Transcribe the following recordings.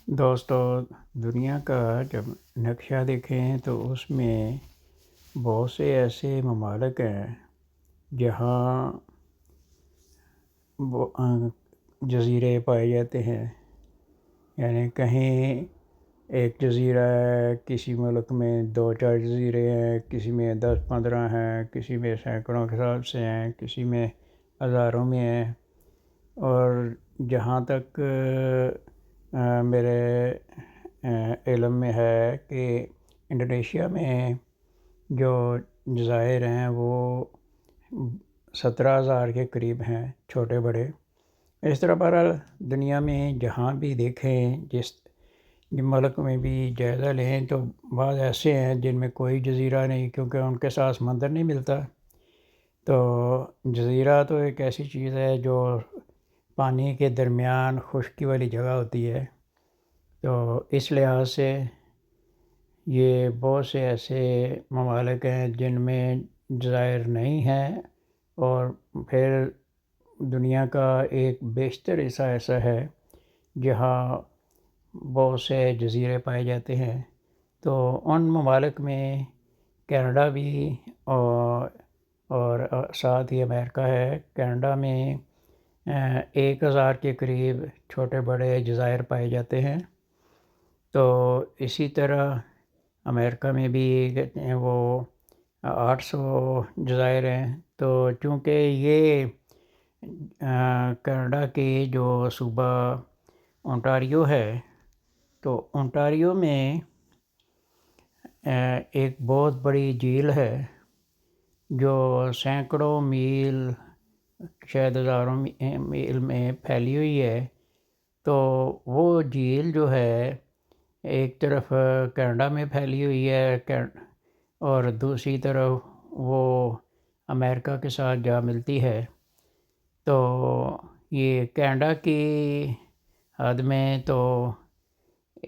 دوستو، دنیا کا جب نقشہ دیکھیں تو اس میں بہت سے ایسے ممالک ہیں جہاں جزیرے پائے جاتے ہیں۔ یعنی کہیں ایک جزیرہ ہے، کسی ملک میں 2-4 جزیرے ہیں، کسی میں 10-15 ہیں، کسی میں سینکڑوں کے حساب سے ہیں، کسی میں ہزاروں میں ہیں۔ اور جہاں تک میرے علم میں ہے کہ انڈونیشیا میں جو جزائر ہیں وہ 17,000 کے قریب ہیں، چھوٹے بڑے۔ اس طرح بہرحال دنیا میں جہاں بھی دیکھیں، جس ملک میں بھی جائزہ لیں تو بعض ایسے ہیں جن میں کوئی جزیرہ نہیں، کیونکہ ان کے ساتھ سمندر نہیں ملتا۔ تو جزیرہ تو ایک ایسی چیز ہے جو پانی کے درمیان خشکی والی جگہ ہوتی ہے۔ تو اس لحاظ سے یہ بہت سے ایسے ممالک ہیں جن میں جزائر نہیں ہیں، اور پھر دنیا کا ایک بیشتر حصہ ایسا ہے جہاں بہت سے جزیرے پائے جاتے ہیں۔ تو ان ممالک میں کینیڈا بھی اور ساتھ ہی امریکہ ہے۔ کینیڈا میں 1,000 کے قریب چھوٹے بڑے جزائر پائے جاتے ہیں۔ تو اسی طرح امریکہ میں بھی وہ 800 جزائر ہیں۔ تو چونکہ یہ کینیڈا کے جو صوبہ اونٹاریو ہے، تو اونٹاریو میں ایک بہت بڑی جھیل ہے جو سینکڑوں میل، شاید ہزاروں میل میں پھیلی ہوئی ہے۔ تو وہ جھیل جو ہے ایک طرف کینیڈا میں پھیلی ہوئی ہے اور دوسری طرف وہ امریکہ کے ساتھ جا ملتی ہے۔ تو یہ کینیڈا کی حد میں تو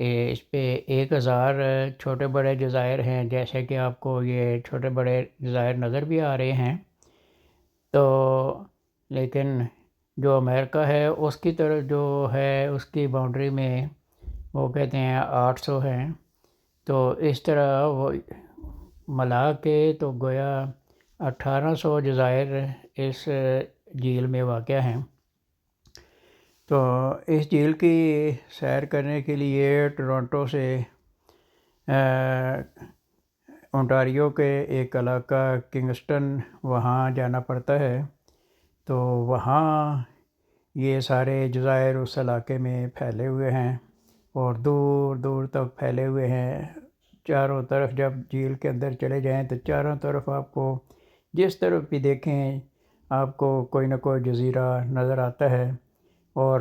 اس پہ 1,000 چھوٹے بڑے جزائر ہیں، جیسے کہ آپ کو یہ چھوٹے بڑے جزائر نظر بھی آ رہے ہیں۔ تو لیکن جو امریکہ ہے اس کی طرف جو ہے اس کی باؤنڈری میں وہ کہتے ہیں 800 ہیں۔ تو اس طرح وہ ملا کے تو گویا 1,800 جزائر اس جھیل میں واقع ہیں۔ تو اس جھیل کی سیر کرنے کے لیے ٹورانٹو سے اونٹاریو کے ایک علاقہ کنگسٹن وہاں جانا پڑتا ہے۔ تو وہاں یہ سارے جزائر اس علاقے میں پھیلے ہوئے ہیں اور دور دور تک پھیلے ہوئے ہیں۔ چاروں طرف جب جھیل کے اندر چلے جائیں تو چاروں طرف آپ کو جس طرف بھی دیکھیں آپ کو کوئی نہ کوئی جزیرہ نظر آتا ہے، اور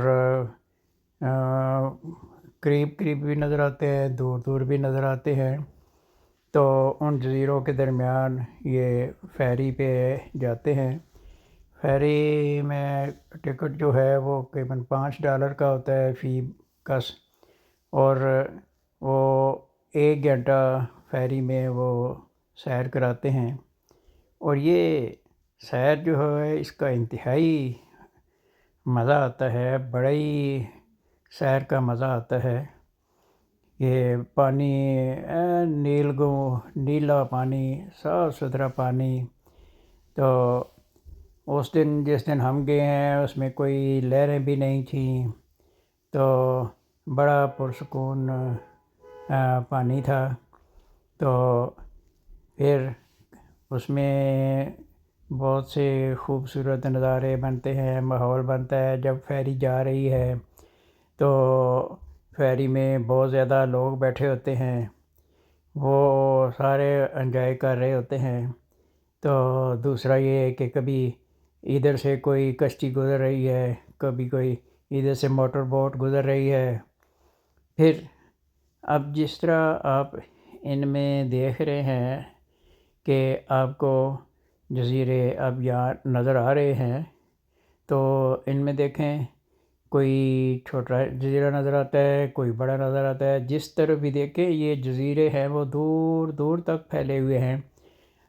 قریب قریب بھی نظر آتے ہیں، دور دور بھی نظر آتے ہیں۔ تو ان جزیروں کے درمیان یہ فیری پہ جاتے ہیں۔ فیری میں ٹکٹ جو ہے وہ تقریباً $5 کا ہوتا ہے فی کس، اور وہ 1 گھنٹہ فیری میں وہ سیر کراتے ہیں۔ اور یہ سیر جو ہے اس کا انتہائی مزہ آتا ہے، بڑا ہی سیر کا مزہ آتا ہے۔ یہ پانی نیلا پانی، صاف ستھرا پانی۔ تو اس دن جس دن ہم گئے ہیں اس میں کوئی لہریں بھی نہیں تھیں، تو بڑا پرسکون پانی تھا۔ تو پھر اس میں بہت سے خوبصورت نظارے بنتے ہیں، ماحول بنتا ہے۔ جب فیری جا رہی ہے تو فیری میں بہت زیادہ لوگ بیٹھے ہوتے ہیں، وہ سارے انجوائے کر رہے ہوتے ہیں۔ تو دوسرا یہ ہے کہ کبھی ادھر سے کوئی کشتی گزر رہی ہے، کبھی کوئی ادھر سے موٹر بوٹ گزر رہی ہے۔ پھر اب جس طرح آپ ان میں دیکھ رہے ہیں کہ آپ کو جزیرے اب یہاں نظر آ رہے ہیں، تو ان میں دیکھیں کوئی چھوٹا جزیرہ نظر آتا ہے، کوئی بڑا نظر آتا ہے۔ جس طرف بھی دیکھیں یہ جزیرے ہیں وہ دور دور تک پھیلے ہوئے ہیں۔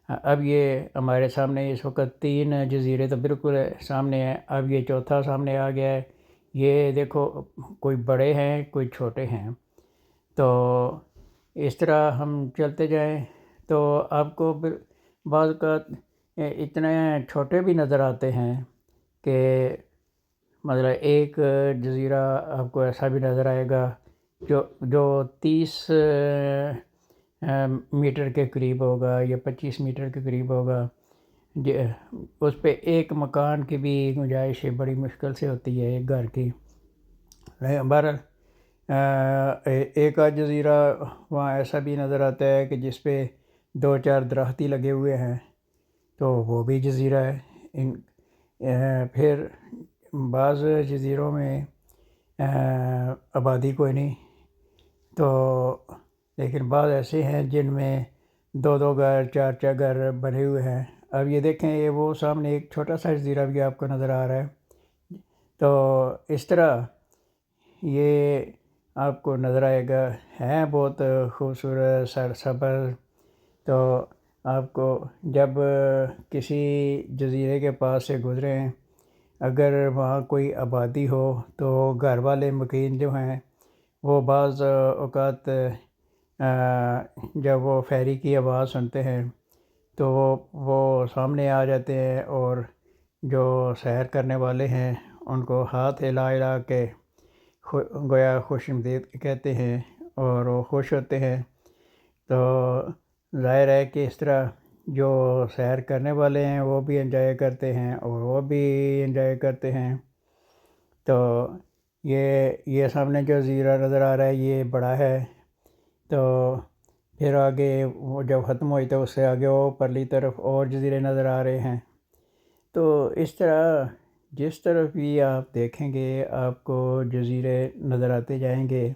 اب یہ ہمارے سامنے اس وقت 3 جزیرے تو بالکل سامنے ہیں، اب یہ چوتھا سامنے آ گیا ہے۔ یہ دیکھو کوئی بڑے ہیں کوئی چھوٹے ہیں، تو اس طرح ہم چلتے جائیں تو آپ کو بعض اوقات اتنے چھوٹے بھی نظر آتے ہیں کہ مطلب ایک جزیرہ آپ کو ایسا بھی نظر آئے گا جو 30 میٹر کے قریب ہوگا یا 25 میٹر کے قریب ہوگا، اس پہ ایک مکان کی بھی گنجائش بڑی مشکل سے ہوتی ہے ایک گھر کی۔ بہرحال ایک آدھ جزیرہ وہاں ایسا بھی نظر آتا ہے کہ جس پہ 2-4 درخت ہی لگے ہوئے ہیں، تو وہ بھی جزیرہ ہے۔ پھر بعض جزیروں میں آبادی کوئی نہیں، تو لیکن بعض ایسے ہیں جن میں 2 گھر 4 گھر بنے ہوئے ہیں۔ اب یہ دیکھیں، یہ وہ سامنے ایک چھوٹا سا جزیرہ بھی آپ کو نظر آ رہا ہے، تو اس طرح یہ آپ کو نظر آئے گا، ہے بہت خوبصورت سرسبز۔ تو آپ کو جب کسی جزیرے کے پاس سے گزریں، اگر وہاں کوئی آبادی ہو تو گھر والے مکین جو ہیں وہ بعض اوقات جب وہ فیری کی آواز سنتے ہیں تو وہ سامنے آ جاتے ہیں، اور جو سیر کرنے والے ہیں ان کو ہاتھ ہلا ہلا کے گویا خوش آمدید کہتے ہیں اور وہ خوش ہوتے ہیں۔ تو ظاہر ہے کہ اس طرح جو سیر کرنے والے ہیں وہ بھی انجوائے کرتے ہیں اور وہ بھی انجوائے کرتے ہیں۔ تو یہ سامنے جو جزیرہ نظر آ رہا ہے یہ بڑا ہے، تو پھر آگے وہ جب ختم ہوئی تو اس سے آگے وہ پرلی طرف اور جزیرے نظر آ رہے ہیں۔ تو اس طرح جس طرف بھی آپ دیکھیں گے آپ کو جزیرے نظر آتے جائیں گے،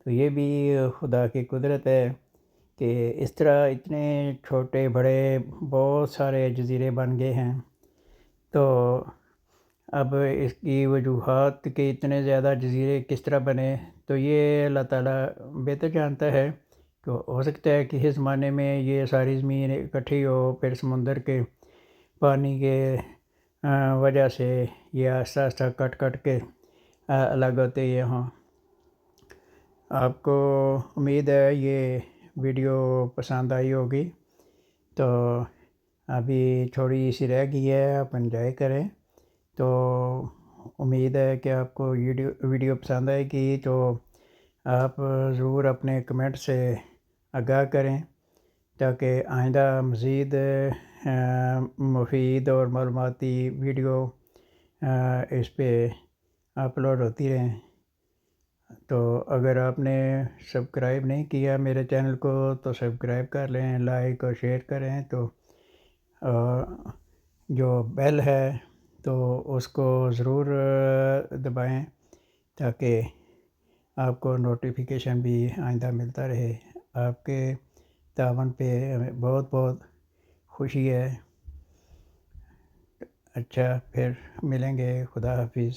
تو یہ بھی خدا کی قدرت ہے کہ اس طرح اتنے چھوٹے بڑے بہت سارے جزیرے بن گئے ہیں۔ تو اب اس کی وجوہات کہ اتنے زیادہ جزیرے کس طرح بنے، تو یہ اللہ تعالیٰ بہتر جانتا ہے۔ تو ہو سکتا ہے کہ اس زمانے میں یہ ساری زمین اکٹھی ہو، پھر سمندر کے پانی کے وجہ سے یہ آہستہ آہستہ کٹ کٹ کے الگ ہوتے یہ ہوں۔ آپ کو امید ہے یہ ویڈیو پسند آئی ہوگی، تو ابھی تھوڑی سی رہ گئی ہے، آپ انجوائے کریں۔ تو امید ہے کہ آپ کو ویڈیو پسند آئے گی، تو آپ ضرور اپنے کمنٹ سے آگاہ کریں تاکہ آئندہ مزید مفید اور معلوماتی ویڈیو اس پہ اپلوڈ ہوتی رہیں۔ تو اگر آپ نے سبسکرائب نہیں کیا میرے چینل کو تو سبسکرائب کر لیں، لائک اور شیئر کریں، تو جو بیل ہے تو اس کو ضرور دبائیں تاکہ آپ کو نوٹیفیکیشن بھی آئندہ ملتا رہے۔ آپ کے تعاون پہ ہمیں بہت بہت خوشی ہے۔ اچھا، پھر ملیں گے، خدا حافظ۔